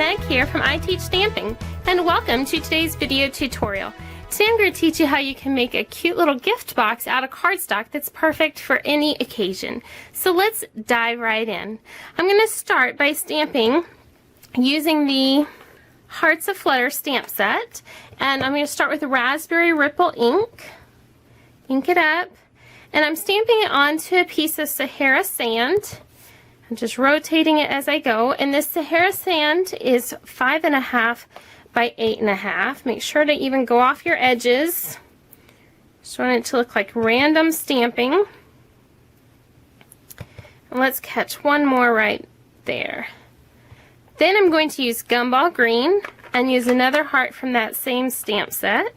Meg here from I Teach Stamping, and welcome to today's video tutorial. Today I'm going to teach you how you can make a cute little gift box out of cardstock that's perfect for any occasion. So let's dive right in. I'm going to start by stamping using the Hearts of Flutter stamp set, and I'm going to start with Raspberry Ripple ink. Ink it up, and I'm stamping it onto a piece of Sahara sand. I'm just rotating it as I go, and this Sahara sand is 5.5 by 8.5. Make sure to even go off your edges. Just want it to look like random stamping. And let's catch one more right there. Then I'm going to use Gumball Green and use another heart from that same stamp set.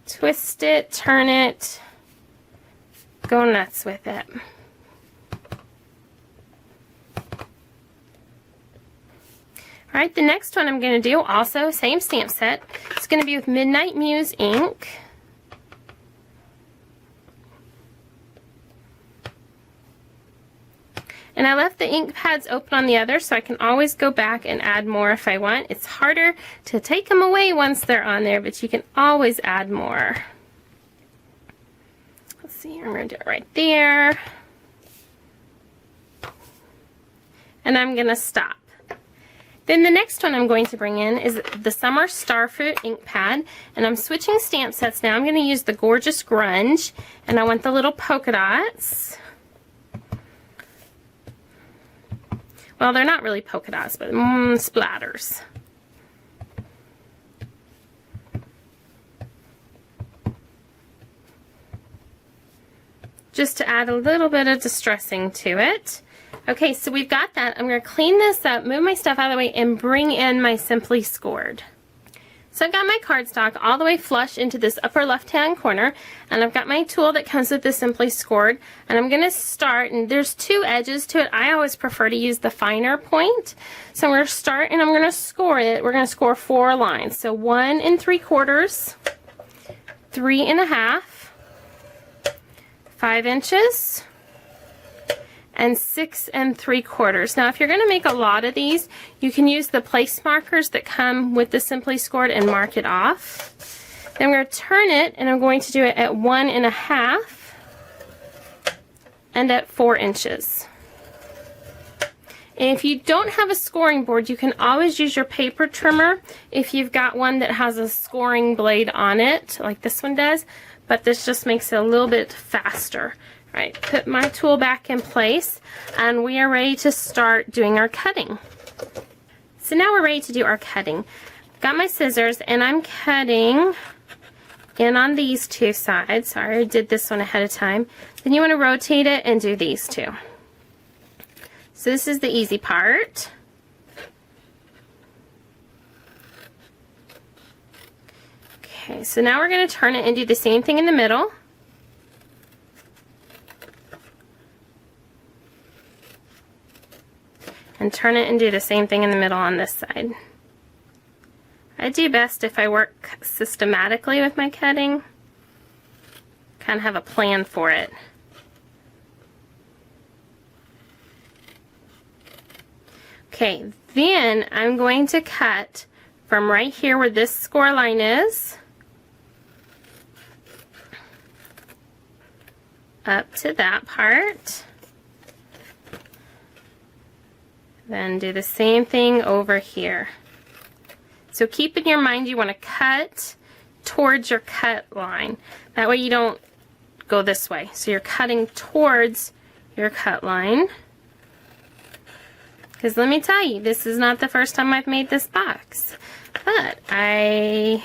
Twist it, turn it, go nuts with it. Alright, the next one I'm going to do, also same stamp set. It's going to be with Midnight Muse ink. And I left the ink pads open on the other so I can always go back and add more if I want. It's harder to take them away once they're on there, but you can always add more. Let's see, I'm going to do it right there. And I'm going to stop. Then the next one I'm going to bring in is the Summer Starfruit ink pad, and I'm switching stamp sets now. I'm going to use the Gorgeous Grunge, and I want the little polka dots. Well, they're not really polka dots, but splatters. Just to add a little bit of distressing to it. Okay, so we've got that. I'm going to clean this up, move my stuff out of the way, and bring in my Simply Scored. So I've got my cardstock all the way flush into this upper left-hand corner, and I've got my tool that comes with the Simply Scored, and I'm going to start, and there's two edges to it. I always prefer to use the finer point. So I'm going to start, and I'm going to score it. We're going to score 4 lines. So 1 3/4, 3.5, 5 inches, and 6 3/4. Now if you're going to make a lot of these, you can use the place markers that come with the Simply Scored and mark it off. Then I'm going to turn it, and I'm going to do it at 1.5 and at 4 inches. And if you don't have a scoring board, you can always use your paper trimmer if you've got one that has a scoring blade on it, like this one does, but this just makes it a little bit faster. Right, put my tool back in place, and we are ready to start doing our cutting. So now we're ready to do our cutting. Got my scissors, and I'm cutting in on these two sides. Sorry, I did this one ahead of time. Then you want to rotate it and do these two. So this is the easy part. Okay, so now we're going to turn it and do the same thing in the middle. And turn it and do the same thing in the middle on this side. I do best if I work systematically with my cutting. Kind of have a plan for it. Okay, then I'm going to cut from right here where this score line is up to that part. Then do the same thing over here. So keep in your mind you want to cut towards your cut line. That way you don't go this way. So you're cutting towards your cut line. Because let me tell you, this is not the first time I've made this box. But I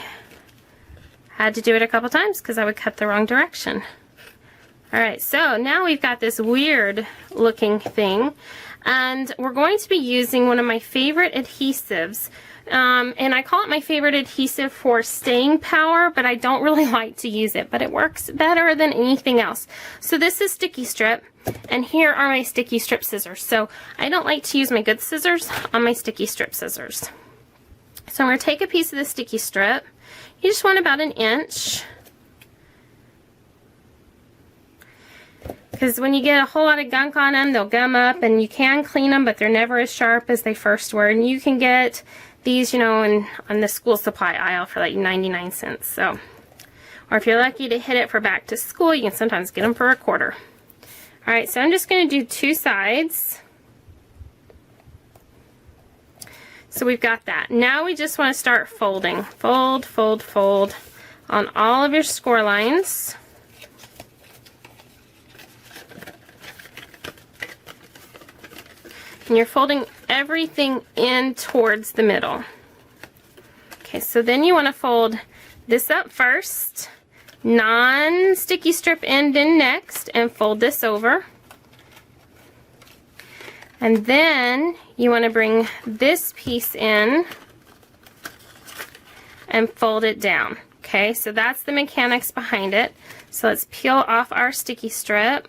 had to do it a couple times because I would cut the wrong direction. Alright, so now we've got this weird looking thing. And we're going to be using one of my favorite adhesives. And I call it my favorite adhesive for staying power, but I don't really like to use it, but it works better than anything else. So this is Sticky Strip, and here are my Sticky Strip scissors. So I don't like to use my good scissors on my Sticky Strip scissors. So I'm going to take a piece of the Sticky Strip. You just want about 1 inch. because when you get a whole lot of gunk on them, they'll gum up, and you can clean them, but they're never as sharp as they first were. And you can get these, you know, on the school supply aisle for like 99 cents. So, or if you're lucky to hit it for back to school, you can sometimes get them for $1. All right, so I'm just going to do 2 sides. So we've got that. Now we just want to start folding. Fold, fold, fold on all of your score lines. And you're folding everything in towards the middle. Okay, so then you want to fold this up first, non-sticky strip end in next, and fold this over. And then you want to bring this piece in and fold it down. Okay, so that's the mechanics behind it. So let's peel off our sticky strip,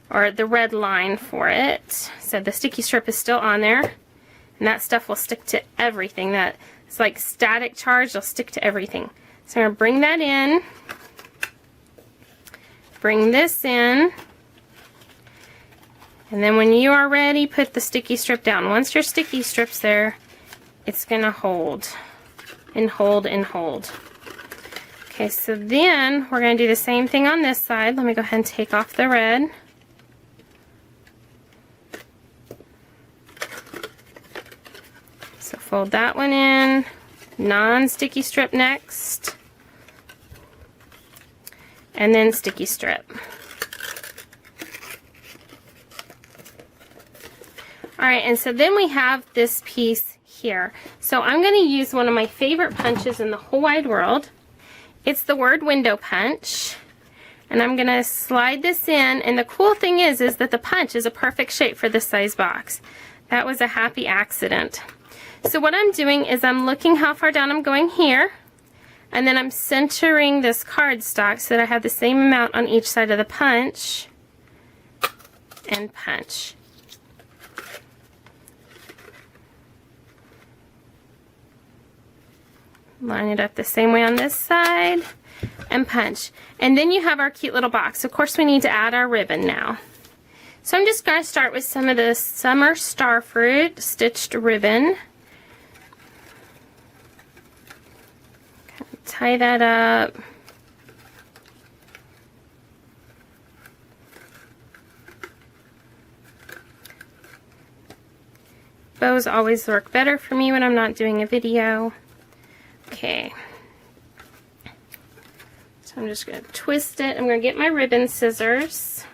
or the red line for it. So the sticky strip is still on there, and that stuff will stick to everything. That it's like static charge, it'll stick to everything. So I'm going to bring that in, bring this in, and then when you are ready, put the sticky strip down. Once your sticky strip's there, it's going to hold and hold and hold. Okay, so then we're going to do the same thing on this side. Let me go ahead and take off the red. So fold that one in, non-sticky strip next, and then sticky strip. Alright, and so then we have this piece here. So I'm going to use one of my favorite punches in the whole wide world. It's the word window punch. And I'm going to slide this in, and the cool thing is that the punch is a perfect shape for this size box. That was a happy accident. So what I'm doing is I'm looking how far down I'm going here, and then I'm centering this cardstock so that I have the same amount on each side of the punch, and punch. Line it up the same way on this side, and punch. And then you have our cute little box. Of course, we need to add our ribbon now. So I'm just going to start with some of the Summer Starfruit stitched ribbon. Tie that up. Bows always work better for me when I'm not doing a video. Okay. So I'm just going to twist it. I'm going to get my ribbon scissors.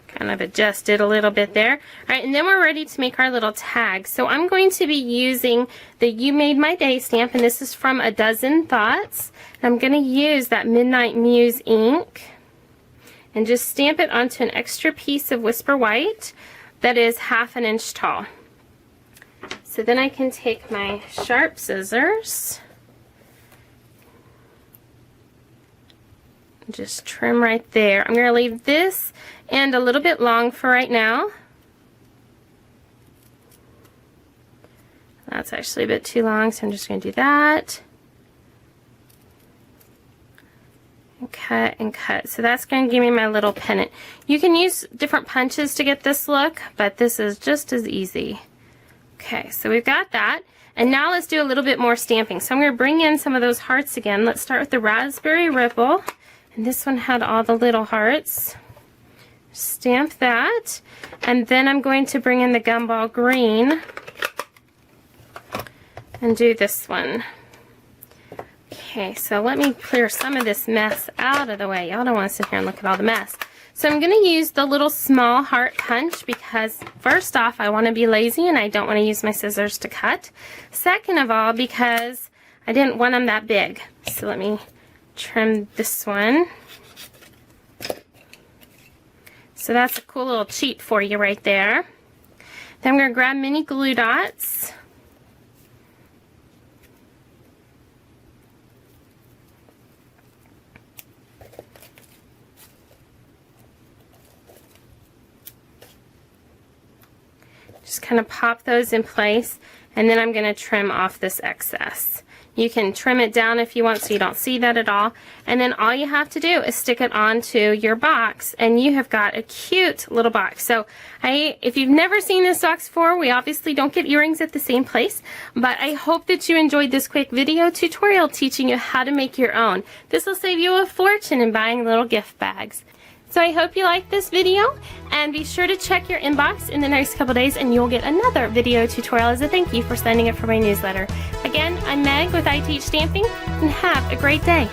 Kind of adjust it a little bit there. All right, and then we're ready to make our little tag. So I'm going to be using the You Made My Day stamp, and this is from A Dozen Thoughts. And I'm going to use that Midnight Muse ink and just stamp it onto an extra piece of Whisper White that is 1/2 inch tall. So then I can take my sharp scissors, just trim right there. I'm going to leave this end a little bit long for right now. That's actually a bit too long, so I'm just going to do that. And cut and cut. So that's going to give me my little pennant. You can use different punches to get this look, but this is just as easy. Okay, so we've got that. And now let's do a little bit more stamping. So I'm going to bring in some of those hearts again. Let's start with the Raspberry Ripple. And this one had all the little hearts. Stamp that. And then I'm going to bring in the Gumball Green and do this one. Okay, so let me clear some of this mess out of the way. Y'all don't want to sit here and look at all the mess. So I'm going to use the little small heart punch because first off, I want to be lazy and I don't want to use my scissors to cut. Second of all, because I didn't want them that big. So let me trim this one. So that's a cool little cheat for you right there. Then I'm going to grab mini glue dots. Just kind of pop those in place, and then I'm going to trim off this excess. You can trim it down if you want so you don't see that at all. And then all you have to do is stick it onto your box and you have got a cute little box. So if you've never seen this box before, we obviously don't get earrings at the same place, but I hope that you enjoyed this quick video tutorial teaching you how to make your own. This will save you a fortune in buying little gift bags. So I hope you liked this video, and be sure to check your inbox in the next couple days and you'll get another video tutorial as a thank you for signing up for my newsletter. Again, I'm Meg with I Teach Stamping, and have a great day.